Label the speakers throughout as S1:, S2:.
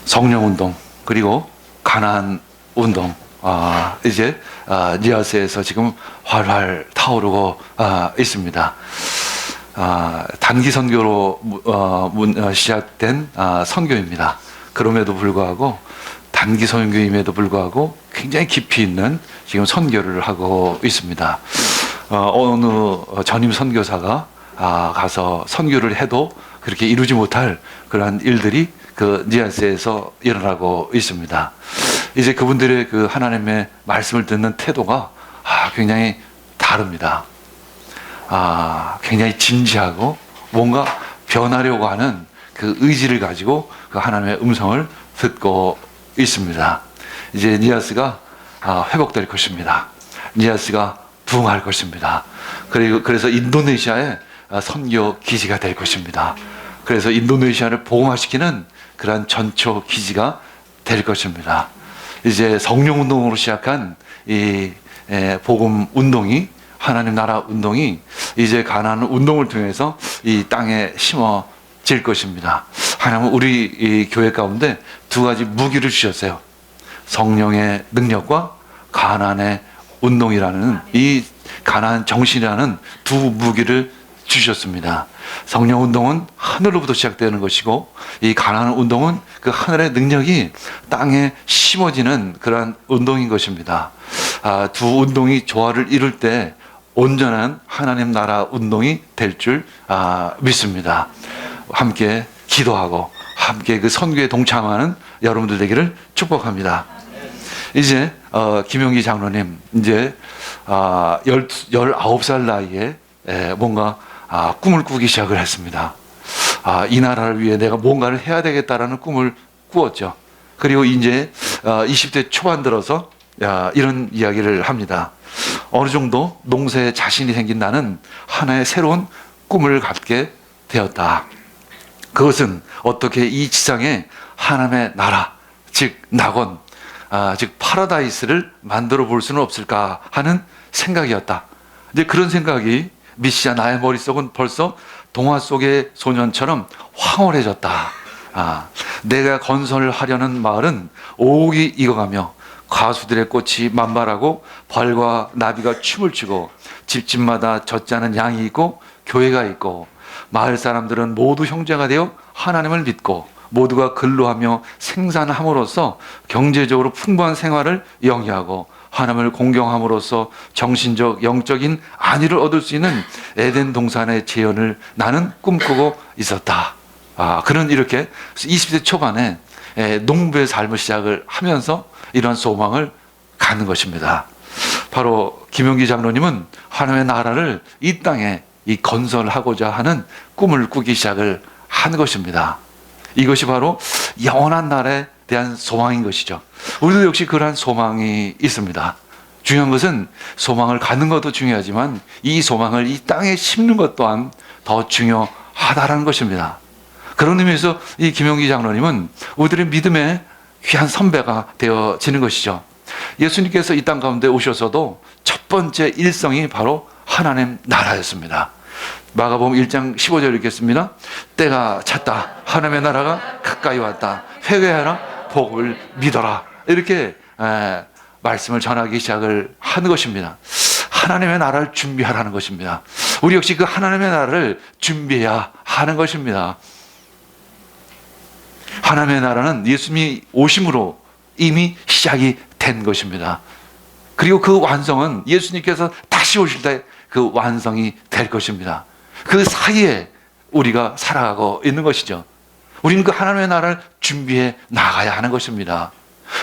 S1: 성령운동 그리고 가나안운동 이제 리아스에서 지금 활활 타오르고 있습니다. 단기 선교로 시작된 선교입니다. 그럼에도 불구하고 단기 선교임에도 불구하고 굉장히 깊이 있는 지금 선교를 하고 있습니다. 어느 전임 선교사가 가서 선교를 해도 그렇게 이루지 못할 그러한 일들이 그 니아스에서 일어나고 있습니다. 이제 그분들의 그 하나님의 말씀을 듣는 태도가 굉장히 다릅니다. 굉장히 진지하고 뭔가 변하려고 하는 그 의지를 가지고 그 하나님의 음성을 듣고 있습니다. 이제 니아스가 회복될 것입니다. 니아스가 부흥할 것입니다. 그래서 인도네시아의 선교 기지가 될 것입니다. 그래서 인도네시아를 복음화시키는 그러한 전초 기지가 될 것입니다. 이제 성령 운동으로 시작한 이 복음 운동이, 하나님 나라 운동이 이제 가나안 운동을 통해서 이 땅에 심어질 것입니다. 하나님은 우리 이 교회 가운데 두 가지 무기를 주셨어요. 성령의 능력과 가나안의 운동이라는 이 가나안 정신이라는 두 무기를 주셨습니다. 성령 운동은 하늘로부터 시작되는 것이고 이 가나안 운동은 그 하늘의 능력이 땅에 심어지는 그러한 운동인 것입니다. 두 운동이 조화를 이룰 때 온전한 하나님 나라 운동이 될 줄 믿습니다. 함께 기도하고 함께 그 선교에 동참하는 여러분들 되기를 축복합니다. 이제 김용기 장로님 이제 19살 나이에 뭔가 꿈을 꾸기 시작을 했습니다. 이 나라를 위해 내가 뭔가를 해야 되겠다라는 꿈을 꾸었죠. 그리고 이제 20대 초반 들어서 이런 이야기를 합니다. 어느 정도 농사에 자신이 생긴다는 하나의 새로운 꿈을 갖게 되었다. 그것은 어떻게 이 지상에 하나님의 나라, 즉 낙원, 즉 파라다이스를 만들어 볼 수는 없을까 하는 생각이었다. 이제 그런 생각이 미시자 나의 머릿속은 벌써 동화 속의 소년처럼 황홀해졌다. 내가 건설하려는 마을은 오옥이 익어가며 가수들의 꽃이 만발하고 벌과 나비가 춤을 추고 집집마다 젖자는 양이 있고 교회가 있고 마을 사람들은 모두 형제가 되어 하나님을 믿고 모두가 근로하며 생산함으로써 경제적으로 풍부한 생활을 영위하고 하나님을 공경함으로써 정신적, 영적인 안위를 얻을 수 있는 에덴 동산의 재현을 나는 꿈꾸고 있었다. 그는 이렇게 20대 초반에 농부의 삶을 시작을 하면서 이런 소망을 갖는 것입니다. 바로 김용기 장로님은 하나님의 나라를 이 땅에 건설하고자 하는 꿈을 꾸기 시작을 한 것입니다. 이것이 바로 영원한 나라에 대한 소망인 것이죠. 우리도 역시 그러한 소망이 있습니다. 중요한 것은 소망을 갖는 것도 중요하지만 이 소망을 이 땅에 심는 것 또한 더 중요하다는 것입니다. 그런 의미에서 이 김용기 장로님은 우리들의 믿음의 귀한 선배가 되어지는 것이죠. 예수님께서 이 땅 가운데 오셔서도 첫 번째 일성이 바로 하나님 나라였습니다. 마가복음 1장 15절 읽겠습니다. 때가 찼다. 하나님의 나라가 가까이 왔다. 회개하라. 복을 믿어라. 이렇게 말씀을 전하기 시작을 하는 것입니다. 하나님의 나라를 준비하라는 것입니다. 우리 역시 그 하나님의 나라를 준비해야 하는 것입니다. 하나님의 나라는 예수님이 오심으로 이미 시작이 된 것입니다. 그리고 그 완성은 예수님께서 다시 오실 때 그 완성이 될 것입니다. 그 사이에 우리가 살아가고 있는 것이죠. 우리는 그 하나님의 나라를 준비해 나가야 하는 것입니다.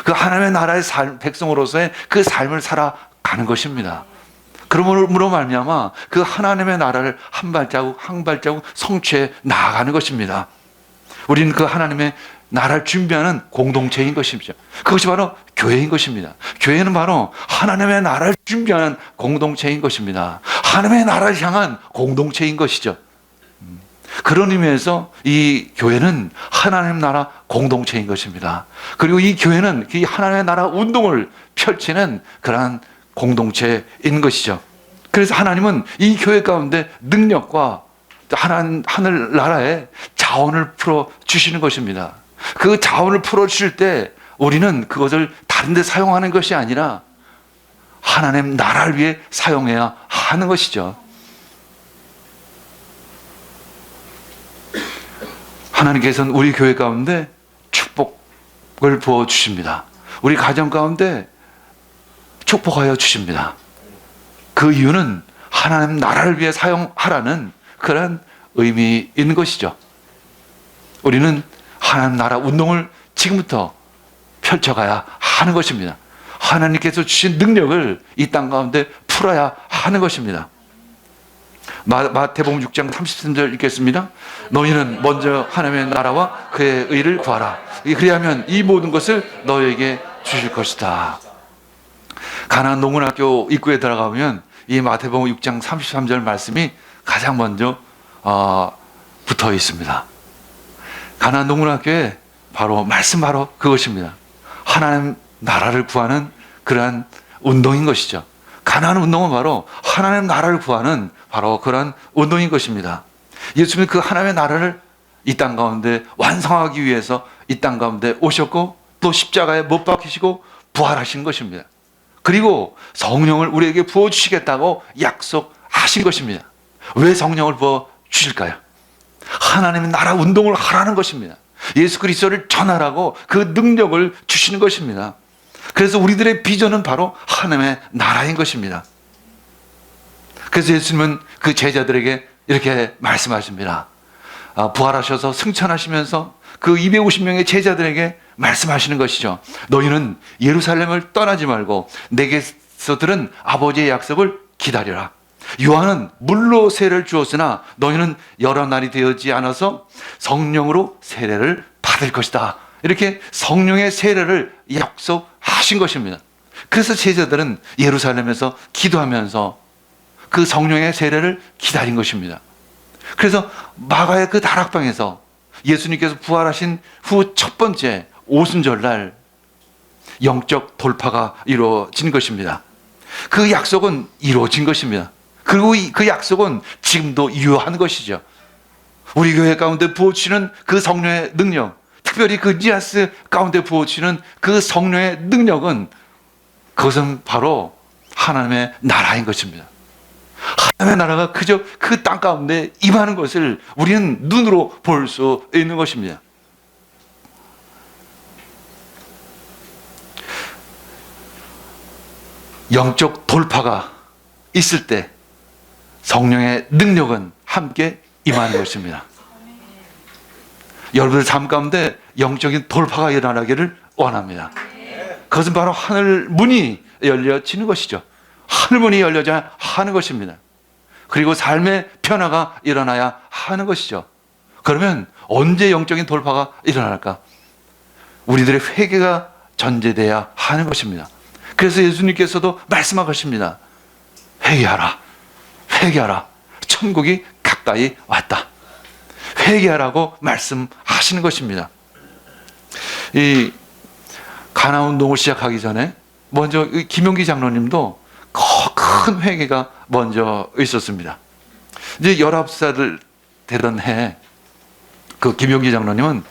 S1: 그 하나님의 나라의 백성으로서의 그 삶을 살아가는 것입니다. 그러므로 말미암아 그 하나님의 나라를 한 발자국 한 발자국 성취해 나가는 것입니다. 우리는 그 하나님의 나라를 준비하는 공동체인 것이죠. 그것이 바로 교회인 것입니다. 교회는 바로 하나님의 나라를 준비하는 공동체인 것입니다. 하나님의 나라를 향한 공동체인 것이죠. 그런 의미에서 이 교회는 하나님 나라 공동체인 것입니다. 그리고 이 교회는 이 하나님의 나라 운동을 펼치는 그러한 공동체인 것이죠. 그래서 하나님은 이 교회 가운데 능력과 하늘나라의 자원을 풀어 주시는 것입니다. 그 자원을 풀어 주실 때 우리는 그것을 다른 데 사용하는 것이 아니라 하나님 나라를 위해 사용해야 하는 것이죠. 하나님께서는 우리 교회 가운데 축복을 부어 주십니다. 우리 가정 가운데 축복하여 주십니다. 그 이유는 하나님 나라를 위해 사용하라는 그런 의미 있는 것이죠. 우리는 하나님 나라 운동을 지금부터 펼쳐가야 하는 것입니다. 하나님께서 주신 능력을 이 땅 가운데 풀어야 하는 것입니다. 마태복음 6장 33절 읽겠습니다. 너희는 먼저 하나님의 나라와 그의 의를 구하라. 그리하면 이 모든 것을 너희에게 주실 것이다. 가나안 농군학교 입구에 들어가면 이 마태복음 6장 33절 말씀이 가장 먼저 붙어 있습니다. 가나안 농군학교에 말씀 바로 그것입니다. 하나님 나라를 구하는 그러한 운동인 것이죠. 가나안 운동은 바로 하나님 나라를 구하는 바로 그런 운동인 것입니다. 예수님은 그 하나님의 나라를 이 땅 가운데 완성하기 위해서 이 땅 가운데 오셨고 또 십자가에 못 박히시고 부활하신 것입니다. 그리고 성령을 우리에게 부어주시겠다고 약속하신 것입니다. 왜 성령을 부어주실까요? 하나님의 나라 운동을 하라는 것입니다. 예수 그리스도를 전하라고 그 능력을 주시는 것입니다. 그래서 우리들의 비전은 바로 하나님의 나라인 것입니다. 그래서 예수님은 그 제자들에게 이렇게 말씀하십니다. 부활하셔서 승천하시면서 그 250명의 제자들에게 말씀하시는 것이죠. 너희는 예루살렘을 떠나지 말고 내게서 들은 아버지의 약속을 기다려라. 요한은 물로 세례를 주었으나 너희는 여러 날이 되어지 않아서 성령으로 세례를 받을 것이다. 이렇게 성령의 세례를 약속하신 것입니다. 그래서 제자들은 예루살렘에서 기도하면서 그 성령의 세례를 기다린 것입니다. 그래서 마가의 그 다락방에서 예수님께서 부활하신 후 첫 번째 오순절날 영적 돌파가 이루어진 것입니다. 그 약속은 이루어진 것입니다. 그리고 그 약속은 지금도 유효한 것이죠. 우리 교회 가운데 부어주시는 그 성령의 능력, 특별히 그 니아스 가운데 부어주시는 그 성령의 능력은 그것은 바로 하나님의 나라인 것입니다. 하나님의 나라가 그저 그 땅 가운데 임하는 것을 우리는 눈으로 볼 수 있는 것입니다. 영적 돌파가 있을 때 성령의 능력은 함께 임하는 것입니다. 여러분들 삶 가운데 영적인 돌파가 일어나기를 원합니다. 그것은 바로 하늘 문이 열려지는 것이죠. 하늘 문이 열려져야 하는 것입니다. 그리고 삶의 변화가 일어나야 하는 것이죠. 그러면 언제 영적인 돌파가 일어날까? 우리들의 회개가 전제돼야 하는 것입니다. 그래서 예수님께서도 말씀하십니다. 회개하라. 회개하라. 천국이 가까이 왔다. 회개하라고 말씀하시는 것입니다. 이 가나 운동을 시작하기 전에 먼저 김용기 장로님도 큰 회개가 먼저 있었습니다. 이제 19살 되던 해 그 김용기 장로님은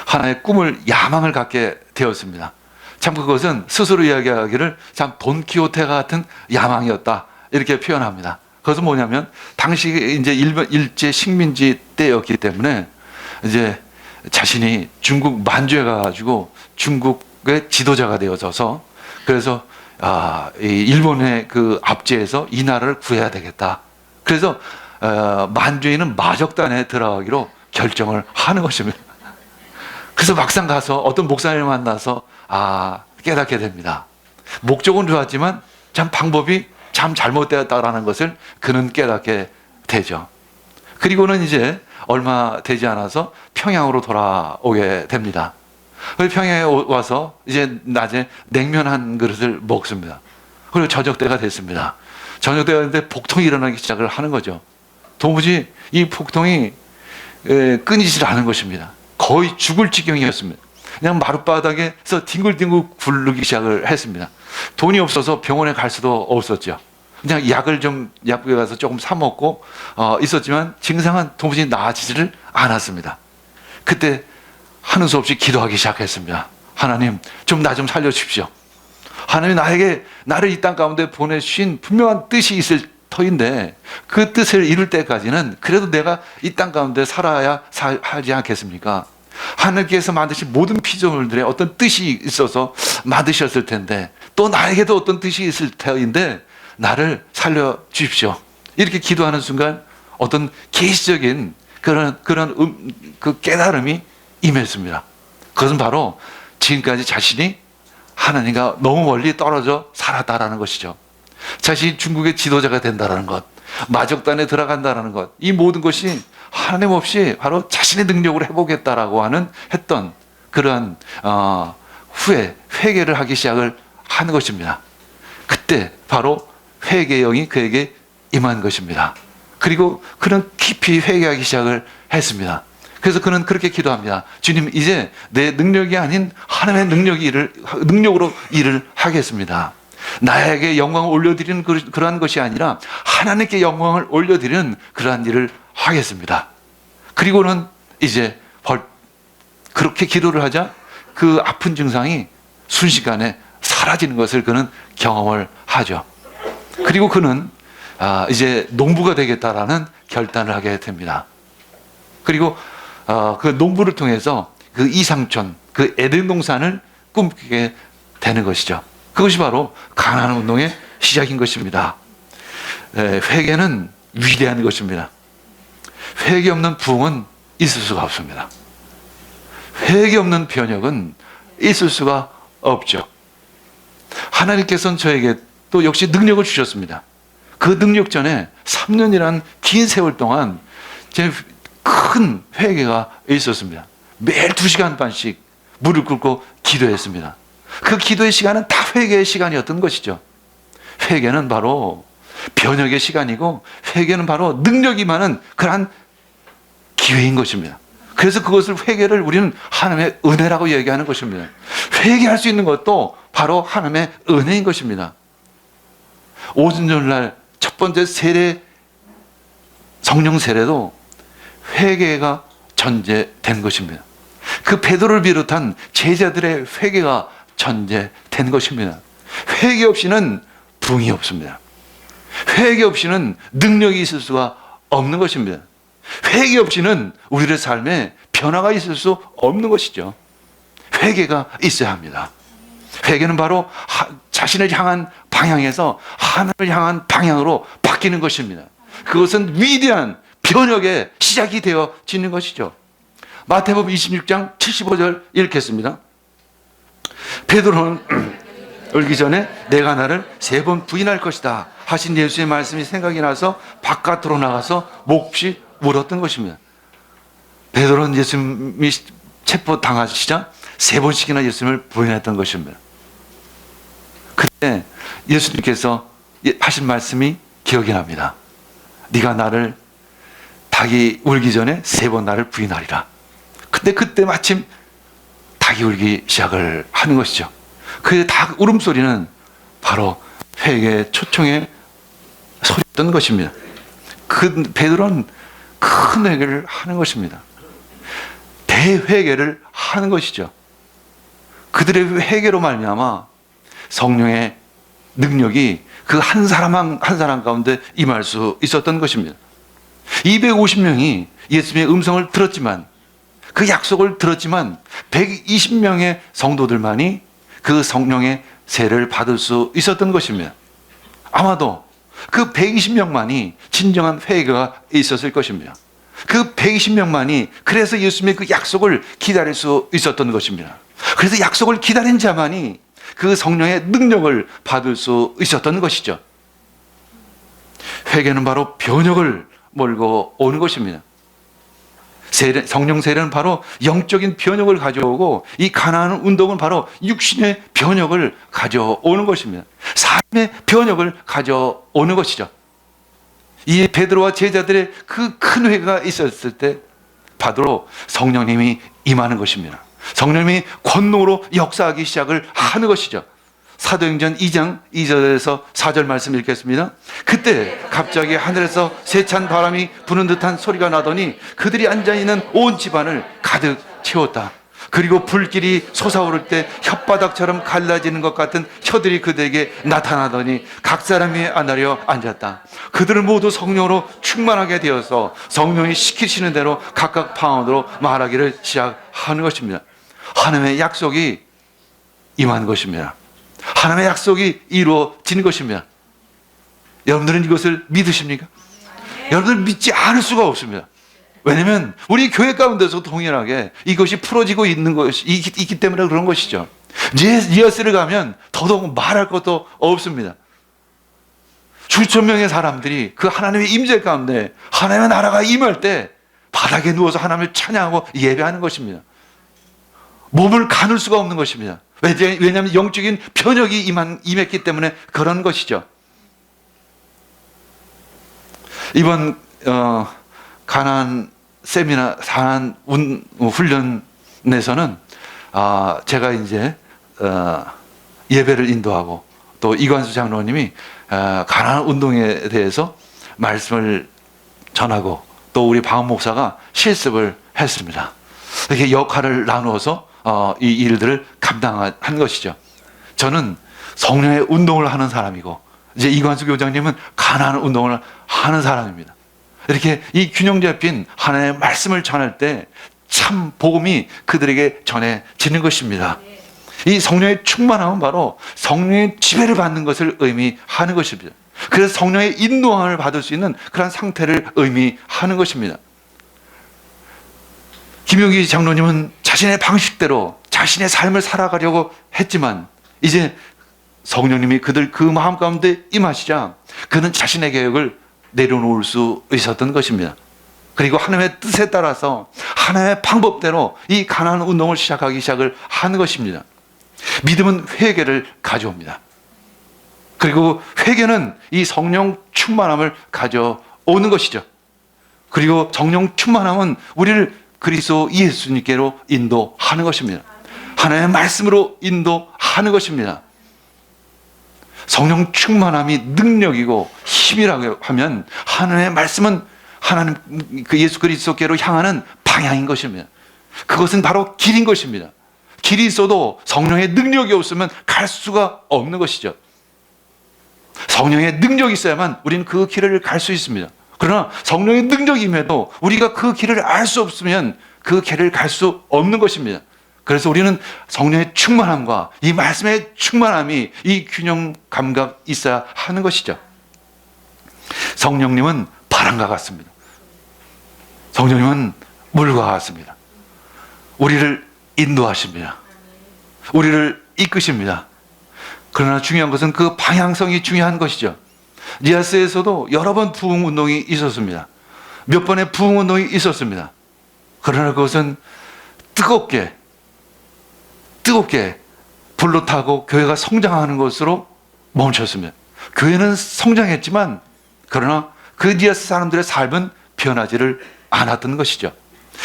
S1: 하나의 꿈을 야망을 갖게 되었습니다. 참 그것은 스스로 이야기하기를 참 돈키호테 같은 야망이었다 이렇게 표현합니다. 그것은 뭐냐면 당시 이제 일제 식민지 때였기 때문에 이제 자신이 중국 만주에 가가지고 중국의 지도자가 되어져서 그래서 이 일본의 그 압제에서 이 나라를 구해야 되겠다. 그래서 만주에 있는 마적단에 들어가기로 결정을 하는 것입니다. 그래서 막상 가서 어떤 목사님을 만나서 깨닫게 됩니다. 목적은 좋았지만 참 방법이 참 잘못되었다라는 것을 그는 깨닫게 되죠. 그리고는 이제 얼마 되지 않아서 평양으로 돌아오게 됩니다. 평양에 와서 이제 낮에 냉면 한 그릇을 먹습니다. 그리고 저녁 때가 됐습니다. 저녁 때가 됐는데 복통이 일어나기 시작을 하는 거죠. 도무지 이 복통이 끊이질 않은 것입니다. 거의 죽을 지경이었습니다. 그냥 마룻바닥에서 뒹굴뒹굴 굴르기 시작을 했습니다. 돈이 없어서 병원에 갈 수도 없었죠. 그냥 약을 좀 약국에 가서 조금 사 먹고 있었지만 증상은 도무지 나아지지를 않았습니다. 그때 하는 수 없이 기도하기 시작했습니다. 하나님, 좀 나 좀 살려주십시오. 하나님, 나를 이 땅 가운데 보내주신 분명한 뜻이 있을 터인데 그 뜻을 이룰 때까지는 그래도 내가 이 땅 가운데 살아야 하지 않겠습니까? 하나님께서 만드신 모든 피조물들의 어떤 뜻이 있어서 만드셨을 텐데 또 나에게도 어떤 뜻이 있을 터인데 나를 살려주십시오. 이렇게 기도하는 순간 어떤 계시적인 그 깨달음이 임했습니다. 그것은 바로 지금까지 자신이 하나님과 너무 멀리 떨어져 살았다라는 것이죠. 자신이 중국의 지도자가 된다는 것, 마적단에 들어간다는 것, 이 모든 것이 하나님 없이 바로 자신의 능력으로 해보겠다라고 했던 그러한 후에 회개를 하기 시작을 하는 것입니다. 그때 바로 회개의 영이 그에게 임한 것입니다. 그리고 그는 깊이 회개하기 시작을 했습니다. 그래서 그는 그렇게 기도합니다. 주님, 이제 내 능력이 아닌 하나님의 능력으로 일을 하겠습니다. 나에게 영광을 올려드리는 그러한 것이 아니라 하나님께 영광을 올려드리는 그러한 일을 하겠습니다. 그리고는 이제 그렇게 기도를 하자 그 아픈 증상이 순식간에 사라지는 것을 그는 경험을 하죠. 그리고 그는 이제 농부가 되겠다라는 결단을 하게 됩니다. 그리고 그 농부를 통해서 그 이상촌, 그 에덴 동산을 꿈꾸게 되는 것이죠. 그것이 바로 가나안 운동의 시작인 것입니다. 회개는 위대한 것입니다. 회개 없는 부흥은 있을 수가 없습니다. 회개 없는 변혁은 있을 수가 없죠. 하나님께서는 저에게 또 역시 능력을 주셨습니다. 그 능력 전에 3년이란 긴 세월 동안 제 큰 회개가 있었습니다. 매일 2시간 반씩 무릎 꿇고 기도했습니다. 그 기도의 시간은 다 회개의 시간이었던 것이죠. 회개는 바로 변혁의 시간이고 회개는 바로 능력이 많은 그러한 기회인 것입니다. 그래서 그것을 회개를 우리는 하나님의 은혜라고 얘기하는 것입니다. 회개할 수 있는 것도 바로 하나님의 은혜인 것입니다. 오순절날 첫 번째 세례, 성령 세례도 회개가 전제된 것입니다. 그 베드로를 비롯한 제자들의 회개가 전제된 것입니다. 회개 없이는 부흥이 없습니다. 회개 없이는 능력이 있을 수가 없는 것입니다. 회개 없이는 우리의 삶에 변화가 있을 수 없는 것이죠. 회개가 있어야 합니다. 회개는 바로 자신을 향한 방향에서 하나님을 향한 방향으로 바뀌는 것입니다. 그것은 위대한 변혁의 시작이 되어지는 것이죠. 마태복음 26장 75절 읽겠습니다. 베드로는 울기 전에 내가 나를 3번 부인할 것이다 하신 예수의 말씀이 생각이 나서 바깥으로 나가서 몹시 울었던 것입니다. 베드로는 예수님이 체포당하시자 3번씩이나 예수님을 부인했던 것입니다. 그때 예수님께서 하신 말씀이 기억이 납니다. 네가 나를 닭이 울기 전에 3번 나를 부인하리라. 근데 그때 마침 닭이 울기 시작을 하는 것이죠. 그 닭 울음소리는 바로 회개의 초청의 소리였던 것입니다. 그 베드로는 큰 회개를 하는 것입니다. 대회개를 하는 것이죠. 그들의 회개로 말미암아 성령의 능력이 그 한 사람 한 사람 가운데 임할 수 있었던 것입니다. 250명이 예수님의 음성을 들었지만 그 약속을 들었지만 120명의 성도들만이 그 성령의 세례를 받을 수 있었던 것입니다. 아마도 그 120명만이 진정한 회개가 있었을 것입니다. 그 120명만이 그래서 예수님의 그 약속을 기다릴 수 있었던 것입니다. 그래서 약속을 기다린 자만이 그 성령의 능력을 받을 수 있었던 것이죠. 회개는 바로 변혁을 몰고 오는 것입니다. 성령 세례는 바로 영적인 변혁을 가져오고 이 가나안 운동은 바로 육신의 변혁을 가져오는 것입니다. 삶의 변혁을 가져오는 것이죠. 이 베드로와 제자들의 그 큰 회개가 있었을 때 바로 성령님이 임하는 것입니다. 성령님이 권능으로 역사하기 시작을 하는 것이죠. 사도행전 2장 2절에서 4절 말씀 읽겠습니다. 그때 갑자기 하늘에서 세찬 바람이 부는 듯한 소리가 나더니 그들이 앉아있는 온 집안을 가득 채웠다. 그리고 불길이 솟아오를 때 혓바닥처럼 갈라지는 것 같은 혀들이 그들에게 나타나더니 각 사람이 안하려 앉았다. 그들은 모두 성령으로 충만하게 되어서 성령이 시키시는 대로 각각 방언으로 말하기를 시작하는 것입니다. 하나님의 약속이 임한 것입니다. 하나님의 약속이 이루어진 것입니다. 여러분들은 이것을 믿으십니까? 여러분들 믿지 않을 수가 없습니다. 왜냐하면 우리 교회 가운데서 동일하게 이것이 풀어지고 있는 것이 있기 때문에 그런 것이죠. 리허설을 가면 더더욱 말할 것도 없습니다. 수천 명의 사람들이 그 하나님의 임재 가운데 하나님의 나라가 임할 때 바닥에 누워서 하나님을 찬양하고 예배하는 것입니다. 몸을 가눌 수가 없는 것입니다. 왜냐하면 영적인 변혁이 임했기 때문에 그런 것이죠. 이번 가나안 세미나 사안 훈련에서는 제가 이제 예배를 인도하고 또 이관수 장로님이 가나안 운동에 대해서 말씀을 전하고 또 우리 박 목사가 실습을 했습니다. 이렇게 역할을 나누어서 이 일들을 감당한 것이죠. 저는 성령의 운동을 하는 사람이고 이제 이관수 교장님은 가나안 운동을 하는 사람입니다. 이렇게 이 균형 잡힌 하나님의 말씀을 전할 때 참 복음이 그들에게 전해지는 것입니다. 이 성령의 충만함은 바로 성령의 지배를 받는 것을 의미하는 것입니다. 그래서 성령의 인도함을 받을 수 있는 그런 상태를 의미하는 것입니다. 김용기 장로님은 자신의 방식대로 자신의 삶을 살아가려고 했지만 이제 성령님이 그들 그 마음 가운데 임하시자 그는 자신의 계획을 내려놓을 수 있었던 것입니다. 그리고 하나님의 뜻에 따라서 하나님의 방법대로 이 가나안 운동을 시작을 하는 것입니다. 믿음은 회개를 가져옵니다. 그리고 회개는 이 성령 충만함을 가져오는 것이죠. 그리고 성령 충만함은 우리를 그리스도 예수님께로 인도하는 것입니다. 하나님의 말씀으로 인도하는 것입니다. 성령 충만함이 능력이고 힘이라고 하면 하나님의 말씀은 하나님 그 예수 그리스도께로 향하는 방향인 것입니다. 그것은 바로 길인 것입니다. 길이 있어도 성령의 능력이 없으면 갈 수가 없는 것이죠. 성령의 능력이 있어야만 우리는 그 길을 갈 수 있습니다. 그러나 성령의 능력임에도 우리가 그 길을 알 수 없으면 그 길을 갈 수 없는 것입니다. 그래서 우리는 성령의 충만함과 이 말씀의 충만함이 이 균형 감각 있어야 하는 것이죠. 성령님은 바람과 같습니다. 성령님은 물과 같습니다. 우리를 인도하십니다. 우리를 이끄십니다. 그러나 중요한 것은 그 방향성이 중요한 것이죠. 리아스에서도 여러 번 부흥 운동이 있었습니다. 몇 번의 부흥 운동이 있었습니다. 그러나 그것은 뜨겁게 불로 타고 교회가 성장하는 것으로 멈췄습니다. 교회는 성장했지만 그러나 그 리아스 사람들의 삶은 변하지를 않았던 것이죠.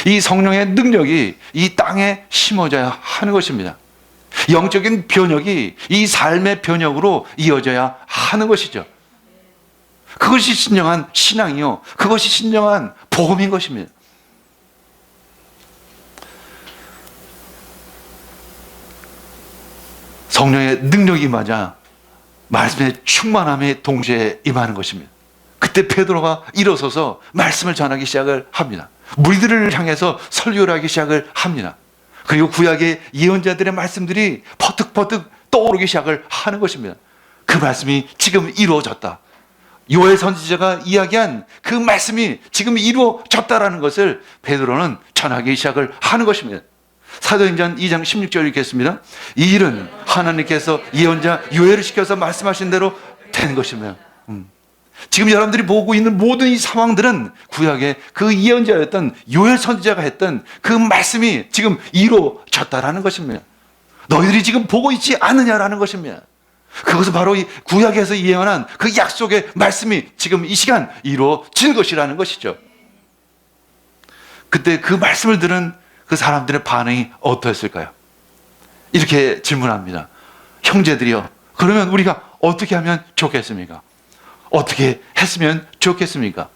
S1: 이 성령의 능력이 이 땅에 심어져야 하는 것입니다. 영적인 변혁이 이 삶의 변혁으로 이어져야 하는 것이죠. 그것이 진정한 신앙이요, 그것이 진정한 복음인 것입니다. 성령의 능력이 임하자 말씀의 충만함에 동시에 임하는 것입니다. 그때 베드로가 일어서서 말씀을 전하기 시작을 합니다. 무리들을 향해서 설교를 하기 시작을 합니다. 그리고 구약의 예언자들의 말씀들이 퍼뜩퍼뜩 떠오르기 시작을 하는 것입니다. 그 말씀이 지금 이루어졌다. 요엘 선지자가 이야기한 그 말씀이 지금 이루어졌다라는 것을 베드로는 전하기 시작을 하는 것입니다. 사도행전 2장 16절 읽겠습니다. 이 일은 하나님께서 예언자 요엘을 시켜서 말씀하신 대로 된 것이며 지금 여러분들이 보고 있는 모든 이 상황들은 구약의 그 예언자였던 요엘 선지자가 했던 그 말씀이 지금 이루어졌다라는 것입니다. 너희들이 지금 보고 있지 않느냐라는 것입니다. 그것은 바로 이 구약에서 예언한 그 약속의 말씀이 지금 이 시간 이루어진 것이라는 것이죠. 그때 그 말씀을 들은 그 사람들의 반응이 어떠했을까요? 이렇게 질문합니다. 형제들이여, 그러면 우리가 어떻게 하면 좋겠습니까? 어떻게 했으면 좋겠습니까?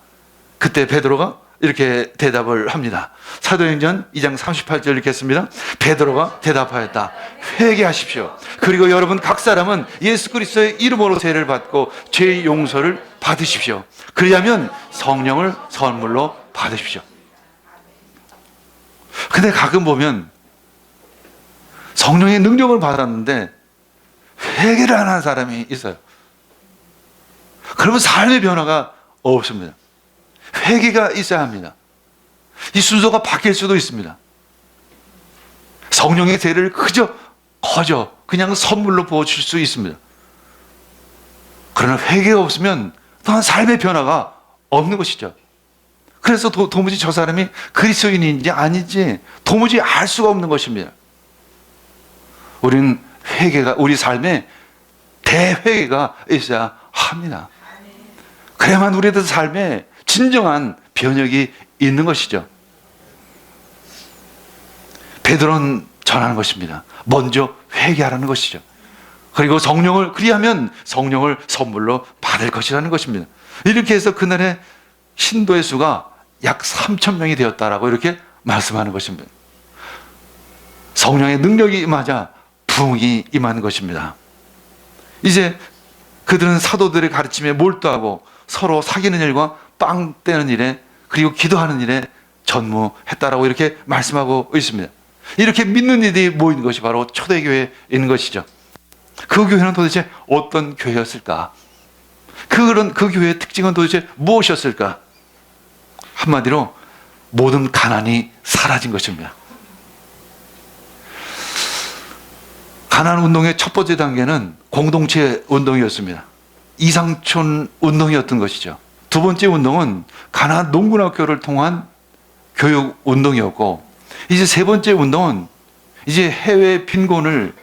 S1: 그때 베드로가 이렇게 대답을 합니다. 사도행전 2장 38절 읽겠습니다. 베드로가 대답하였다. 회개하십시오. 그리고 여러분 각 사람은 예수 그리스도의 이름으로 세례를 받고 죄의 용서를 받으십시오. 그리하면 성령을 선물로 받으십시오. 근데 가끔 보면 성령의 능력을 받았는데 회개를 안 하는 사람이 있어요. 그러면 삶의 변화가 없습니다. 회개가 있어야 합니다. 이 순서가 바뀔 수도 있습니다. 성령의 세례를 거저 그냥 선물로 부어줄 수 있습니다. 그러나 회개가 없으면 또한 삶의 변화가 없는 것이죠. 그래서 도무지 저 사람이 그리스도인인지 아닌지 도무지 알 수가 없는 것입니다. 우리는 회개가, 우리 삶에 대회개가 있어야 합니다. 그래야만 우리들 삶에 진정한 변혁이 있는 것이죠. 베드로는 전하는 것입니다. 먼저 회개하라는 것이죠. 그리고 그리하면 성령을 선물로 받을 것이라는 것입니다. 이렇게 해서 그날의 신도의 수가 약 3,000명이 되었다라고 이렇게 말씀하는 것입니다. 성령의 능력이 임하자 부흥이 임하는 것입니다. 이제 그들은 사도들의 가르침에 몰두하고 서로 사귀는 일과 빵 떼는 일에 그리고 기도하는 일에 전무했다라고 이렇게 말씀하고 있습니다. 이렇게 믿는 이들이 모인 것이 바로 초대교회에 있는 것이죠. 그 교회는 도대체 어떤 교회였을까? 그 교회의 특징은 도대체 무엇이었을까? 한마디로 모든 가난이 사라진 것입니다. 가난 운동의 첫 번째 단계는 공동체 운동이었습니다. 이상촌 운동이었던 것이죠. 두 번째 운동은 가나안 농군학교를 통한 교육 운동이었고, 이제 세 번째 운동은 이제 해외 빈곤을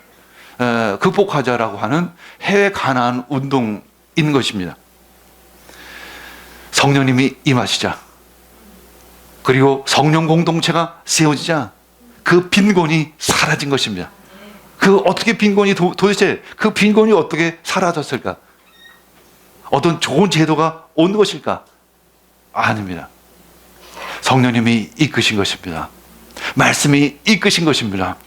S1: 극복하자라고 하는 해외 가나안 운동인 것입니다. 성령님이 임하시자, 그리고 성령 공동체가 세워지자 그 빈곤이 사라진 것입니다. 어떻게 빈곤이 도대체 그 빈곤이 어떻게 사라졌을까? 어떤 좋은 제도가 온 것일까? 아닙니다. 성령님이 이끄신 것입니다. 말씀이 이끄신 것입니다.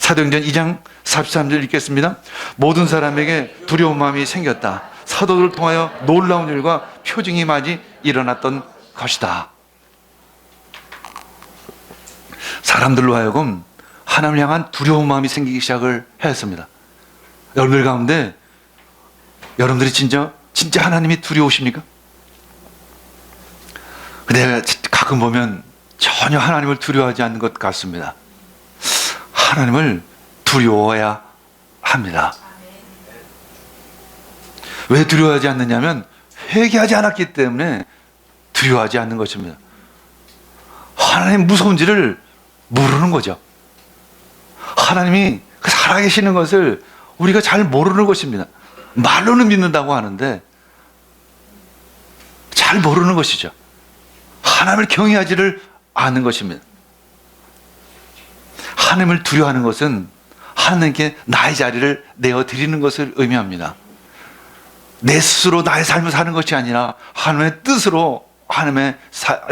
S1: 사도행전 2장 43절 읽겠습니다. 모든 사람에게 두려운 마음이 생겼다. 사도들을 통하여 놀라운 일과 표징이 많이 일어났던 것이다. 사람들로 하여금 하나님을 향한 두려운 마음이 생기기 시작을 했습니다. 여러분들 가운데 여러분들이 진짜 하나님이 두려우십니까? 근데 가끔 보면 전혀 하나님을 두려워하지 않는 것 같습니다. 하나님을 두려워해야 합니다. 왜 두려워하지 않느냐면 회개하지 않았기 때문에 두려워하지 않는 것입니다. 하나님 무서운지를 모르는 거죠. 하나님이 살아계시는 것을 우리가 잘 모르는 것입니다. 말로는 믿는다고 하는데 잘 모르는 것이죠. 하나님을 경외하지를 않는 것입니다. 하나님을 두려워하는 것은 하나님께 나의 자리를 내어드리는 것을 의미합니다. 내 스스로 나의 삶을 사는 것이 아니라 하나님의 뜻으로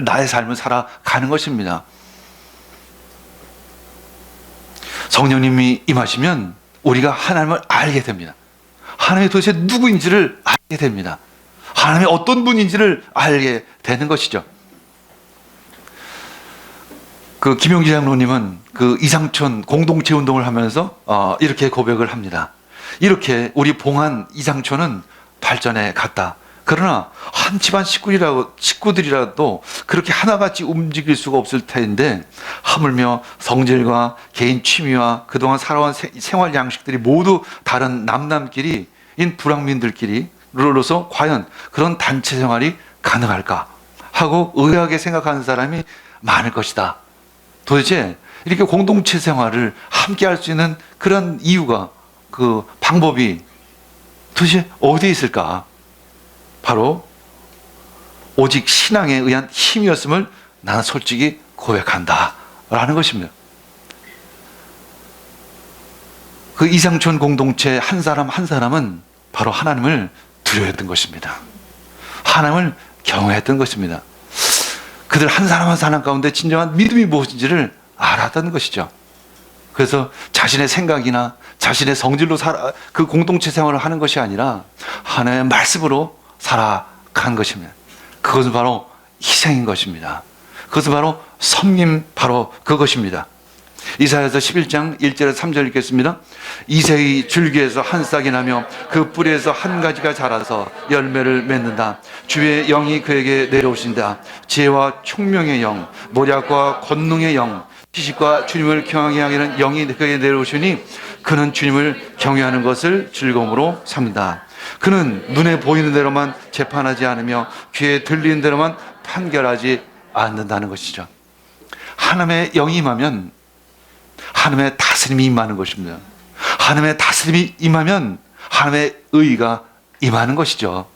S1: 나의 삶을 살아가는 것입니다. 성령님이 임하시면 우리가 하나님을 알게 됩니다. 하나님이 도대체 누구인지를 알게 됩니다. 하나님이 어떤 분인지를 알게 되는 것이죠. 김용기 장로님은 이상촌 공동체 운동을 하면서 이렇게 고백을 합니다. 이렇게 우리 봉안 이상촌은 발전해 갔다. 그러나 한 집안 식구들이라도 그렇게 하나같이 움직일 수가 없을 텐데 하물며 성질과 개인 취미와 그동안 살아온 생활 양식들이 모두 다른 남남끼리인 불황민들끼리로서 과연 그런 단체 생활이 가능할까 하고 의아하게 생각하는 사람이 많을 것이다. 도대체 이렇게 공동체 생활을 함께 할 수 있는 그런 이유가, 방법이 도대체 어디에 있을까? 바로 오직 신앙에 의한 힘이었음을 나는 솔직히 고백한다 라는 것입니다. 이상촌 공동체 한 사람 한 사람은 바로 하나님을 두려워했던 것입니다. 하나님을 경외했던 것입니다. 그들 한 사람 한 사람 가운데 진정한 믿음이 무엇인지를 알았던 것이죠. 그래서 자신의 생각이나 자신의 성질로 그 공동체 생활을 하는 것이 아니라 하나님의 말씀으로 살아간 것입니다. 그것은 바로 희생인 것입니다. 그것은 바로 섬김, 바로 그것입니다. 이사야서 11장 1절에서 3절 읽겠습니다. 이새의 줄기에서 한 싹이 나며 그 뿌리에서 한 가지가 자라서 열매를 맺는다. 주의 영이 그에게 내려오신다. 지혜와 총명의 영, 모략과 권능의 영, 지식과 주님을 경외하게 하는 영이 그에게 내려오시니 그는 주님을 경외하는 것을 즐거움으로 삼는다. 그는 눈에 보이는 대로만 재판하지 않으며 귀에 들리는 대로만 판결하지 않는다는 것이죠. 하나님의 영이 임하면 하나님의 다스림이 임하는 것입니다. 하나님의 다스림이 임하면 하나님의 의가 임하는 것이죠.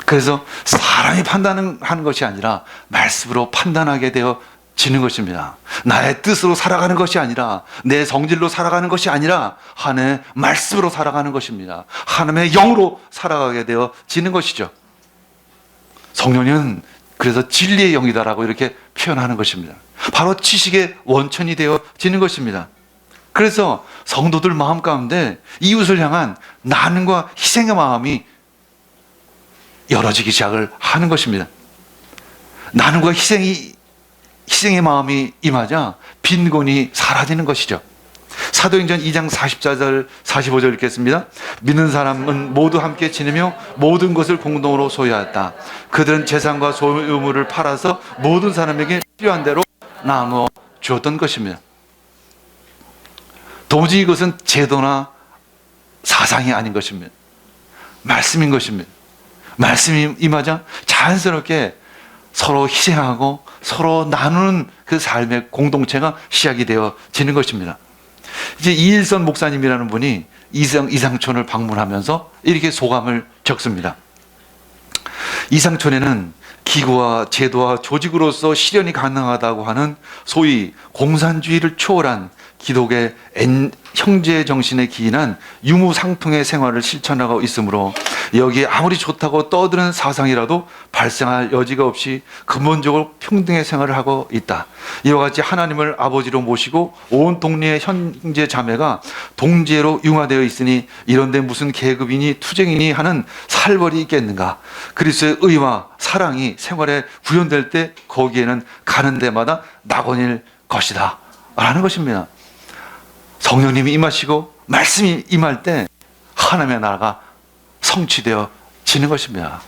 S1: 그래서 사람이 판단하는 것이 아니라 말씀으로 판단하게 되어지는 것입니다. 나의 뜻으로 살아가는 것이 아니라 내 성질로 살아가는 것이 아니라 하나님의 말씀으로 살아가는 것입니다. 하나님의 영으로 살아가게 되어지는 것이죠. 성령님은 그래서 진리의 영이다라고 이렇게 표현하는 것입니다. 바로 지식의 원천이 되어지는 것입니다. 그래서 성도들 마음 가운데 이웃을 향한 나눔과 희생의 마음이 열어지기 시작을 하는 것입니다. 나눔과 희생의 마음이 임하자 빈곤이 사라지는 것이죠. 사도행전 2장 44절 45절 읽겠습니다. 믿는 사람은 모두 함께 지내며 모든 것을 공동으로 소유하였다. 그들은 재산과 소유물을 팔아서 모든 사람에게 필요한 대로 나누어 주었던 것입니다. 도무지 이것은 제도나 사상이 아닌 것입니다. 말씀인 것입니다. 말씀이 임하자 자연스럽게 서로 희생하고 서로 나누는 그 삶의 공동체가 시작이 되어지는 것입니다. 이제 이일선 목사님이라는 분이 이상촌을 방문하면서 이렇게 소감을 적습니다. 이상촌에는 기구와 제도와 조직으로서 실현이 가능하다고 하는 소위 공산주의를 초월한 기독의 형제 정신에 기인한 유무상통의 생활을 실천하고 있으므로 여기에 아무리 좋다고 떠드는 사상이라도 발생할 여지가 없이 근본적으로 평등의 생활을 하고 있다. 이와 같이 하나님을 아버지로 모시고 온 동네의 형제 자매가 동지애로 융화되어 있으니 이런데 무슨 계급이니 투쟁이니 하는 살벌이 있겠는가. 그리스도의 의와 사랑이 생활에 구현될 때 거기에는 가는 데마다 낙원일 것이다 라는 것입니다. 성령님이 임하시고 말씀이 임할 때 하나님의 나라가 성취되어지는 것입니다.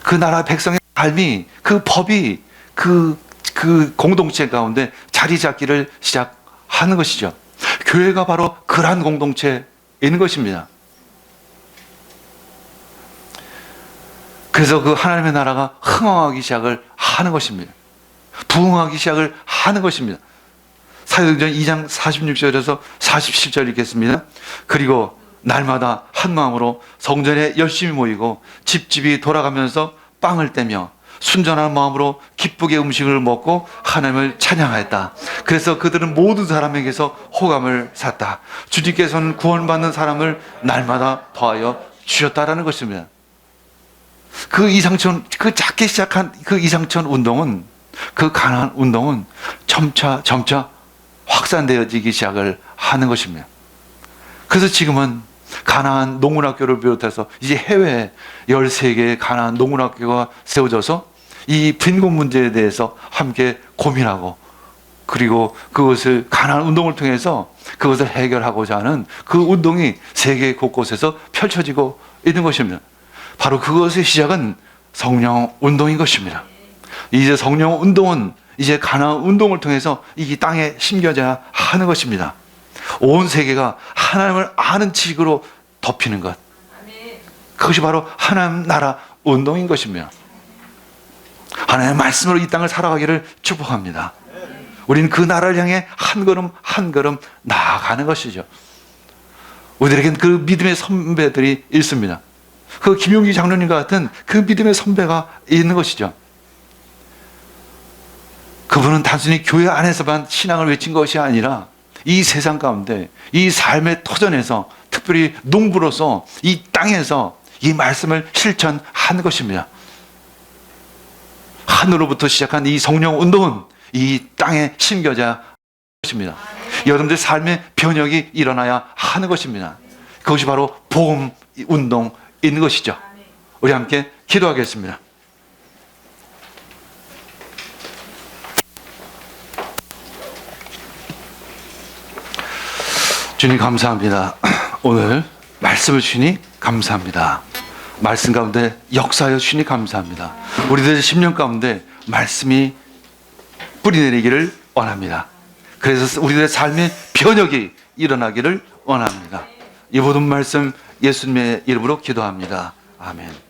S1: 그 나라 백성의 삶이, 그 법이 그 공동체 가운데 자리 잡기를 시작하는 것이죠. 교회가 바로 그러한 공동체인 것입니다. 그래서 그 하나님의 나라가 흥황하기 시작을 하는 것입니다. 부흥하기 시작을 하는 것입니다. 사도행전 2장 46절에서 47절 읽겠습니다. 그리고 날마다 한 마음으로 성전에 열심히 모이고 집집이 돌아가면서 빵을 떼며 순전한 마음으로 기쁘게 음식을 먹고 하나님을 찬양하였다. 그래서 그들은 모든 사람에게서 호감을 샀다. 주님께서는 구원받는 사람을 날마다 더하여 주셨다라는 것입니다. 그 작게 시작한 그 이상천 운동은, 그 가나안 운동은 점차 확산되어지기 시작을 하는 것입니다. 그래서 지금은 가나안 농문학교를 비롯해서 이제 해외에 13개의 가나안 농문학교가 세워져서 이 빈곤 문제에 대해서 함께 고민하고, 그리고 그것을 가나안 운동을 통해서 그것을 해결하고자 하는 그 운동이 세계 곳곳에서 펼쳐지고 있는 것입니다. 바로 그것의 시작은 성령 운동인 것입니다. 이제 성령 운동은 이제 가나안 운동을 통해서 이 땅에 심겨져야 하는 것입니다. 온 세계가 하나님을 아는 지식으로 덮이는 것, 그것이 바로 하나님 나라 운동인 것입니다. 하나님의 말씀으로 이 땅을 살아가기를 축복합니다. 우리는 그 나라를 향해 한 걸음 한 걸음 나아가는 것이죠. 우리에겐 그 믿음의 선배들이 있습니다. 그 김용기 장로님과 같은 그 믿음의 선배가 있는 것이죠. 그분은 단순히 교회 안에서만 신앙을 외친 것이 아니라 이 세상 가운데, 이 삶의 터전에서, 특별히 농부로서 이 땅에서 이 말씀을 실천하는 것입니다. 하늘로부터 시작한 이 성령 운동은 이 땅에 심겨져야 것입니다. 여러분들의 삶의 변혁이 일어나야 하는 것입니다. 그것이 바로 복음 운동인 것이죠. 우리 함께 기도하겠습니다. 주님 감사합니다. 오늘 말씀을 주시니 감사합니다. 말씀 가운데 역사하여 주시니 감사합니다. 우리들의 심령 가운데 말씀이 뿌리내리기를 원합니다. 그래서 우리들의 삶의 변혁이 일어나기를 원합니다. 이 모든 말씀 예수님의 이름으로 기도합니다. 아멘.